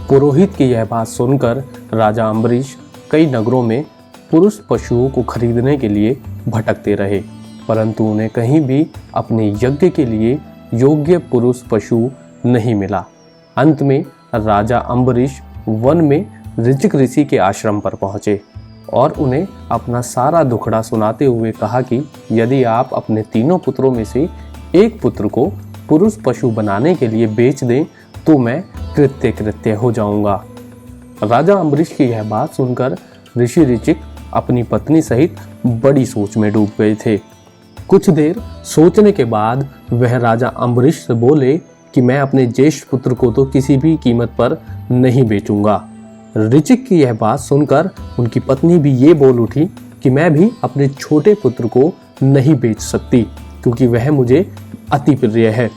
पुरोहित की यह बात सुनकर राजा अम्बरीश कई नगरों में पुरुष पशुओं को खरीदने के लिए भटकते रहे, परंतु उन्हें कहीं भी अपने यज्ञ के लिए योग्य पुरुष पशु नहीं मिला। अंत में राजा अम्बरीश वन में ऋचिक ऋषि के आश्रम पर पहुंचे और उन्हें अपना सारा दुखड़ा सुनाते हुए कहा कि यदि आप अपने तीनों पुत्रों में से एक पुत्र को पुरुष पशु बनाने के लिए बेच दें तो मैं कृत्य हो जाऊंगा। राजा अम्बरीश की यह बात सुनकर ऋषि ऋचिक अपनी पत्नी सहित बड़ी सोच में डूब गए थे। कुछ देर सोचने के बाद वह राजा अम्बरीश से बोले कि मैं अपने ज्येष्ठ पुत्र को तो किसी भी कीमत पर नहीं बेचूंगा। ऋचिक की यह बात सुनकर उनकी पत्नी भी ये बोल उठी कि मैं भी अपने छोटे पुत्र को नहीं बेच सकती, क्योंकि वह मुझे अति प्रिय है।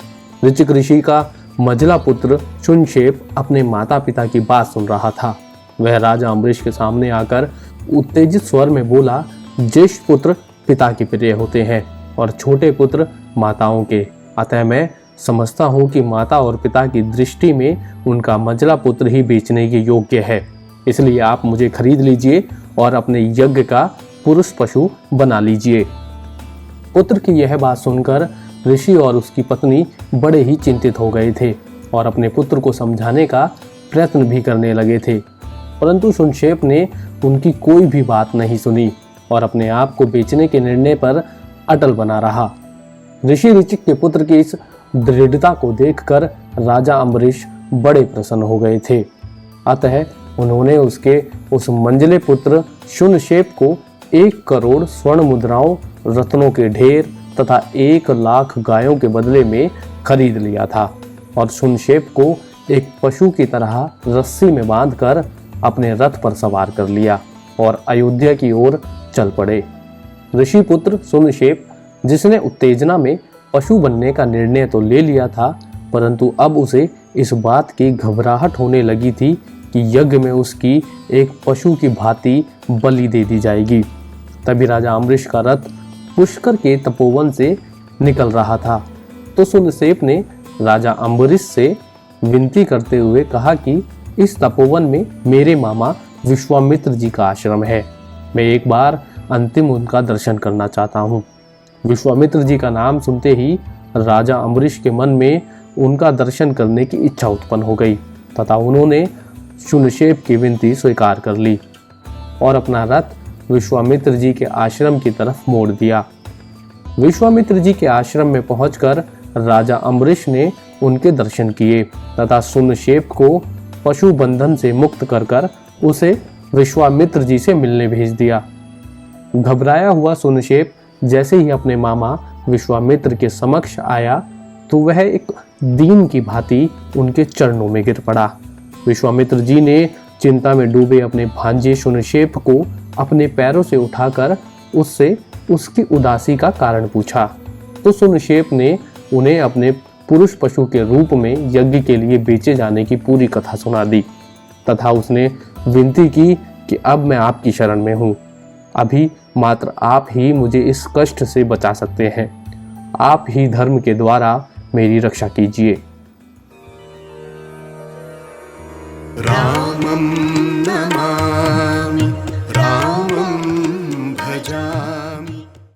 ऋचिक ऋषि का मझला पुत्र शुनशेप अपने माता पिता की बात सुन रहा था। वह राजा अम्बरीश के सामने आकर उत्तेजित स्वर में बोला, ज्येष्ठ पुत्र पिता के प्रिय होते हैं और छोटे पुत्र माताओं के, अतः मैं समझता हूँ कि माता और पिता की दृष्टि में उनका मझला पुत्र ही बेचने के योग्य है, इसलिए आप मुझे खरीद लीजिए और अपने यज्ञ का पुरुष पशु बना लीजिए। पुत्र की यह बात सुनकर ऋषि और उसकी पत्नी बड़े ही चिंतित हो गए थे और अपने पुत्र को समझाने का प्रयत्न भी करने लगे थे, परंतु शुनशेप ने उनकी कोई भी बात नहीं सुनी और अपने आप को बेचने के निर्णय पर अटल बना रहा। ऋषि ऋचिक के पुत्र की इस दृढ़ता को देखकर राजा अम्बरीश बड़े प्रसन्न हो गए थे, अतः उन्होंने उसके उस मंझले पुत्र शुनशेप को 1 करोड़ स्वर्ण मुद्राओं, रत्नों के ढेर तथा 1 लाख गायों के बदले में खरीद लिया था और शुनशेप को एक पशु की तरह रस्सी में बांधकर अपने रथ पर सवार कर लिया और अयोध्या की ओर चल पड़े। ऋषि पुत्र शुनशेप, जिसने उत्तेजना में पशु बनने का निर्णय तो ले लिया था, परंतु अब उसे इस बात की घबराहट होने लगी थी कि यज्ञ में उसकी एक पशु की भांति बलि दे दी जाएगी। तभी राजा अम्बरीश का रथ पुष्कर के तपोवन से निकल रहा था, तो शुनशेप ने राजा अम्बरीश से विनती करते हुए कहा कि इस तपोवन में मेरे मामा विश्वामित्र जी का आश्रम है, मैं एक बार अंतिम उनका दर्शन करना चाहता हूँ। विश्वामित्र जी का नाम सुनते ही राजा अम्बरीश के मन में उनका दर्शन करने की इच्छा उत्पन्न हो गई तथा उन्होंने शुनशेप की विनती स्वीकार कर ली और अपना रथ विश्वामित्र जी के आश्रम की तरफ मोड़ दिया। विश्वामित्र जी के आश्रम में पहुंचकर राजा अम्बरीश ने उनके दर्शन किए तथा शुनशेप को पशु बंधन से मुक्त कर उसे विश्वामित्र जी से मिलने भेज दिया। घबराया हुआ शुनशेप जैसे ही अपने मामा विश्वामित्र के समक्ष आया तो वह एक दीन की भांति उनके चरणों में गिर पड़ा। विश्वामित्र जी ने चिंता में डूबे अपने भांजे शुनशेप को अपने पैरों से उठाकर उससे उसकी उदासी का कारण पूछा, तो शुनशेप ने उन्हें अपने पुरुष पशु के रूप में यज्ञ के लिए बेचे जाने की पूरी कथा सुना दी तथा उसने विनती की कि अब मैं आपकी शरण में हूँ, अभी मात्र आप ही मुझे इस कष्ट से बचा सकते हैं, आप ही धर्म के द्वारा मेरी रक्षा कीजिए। रामं नमामि।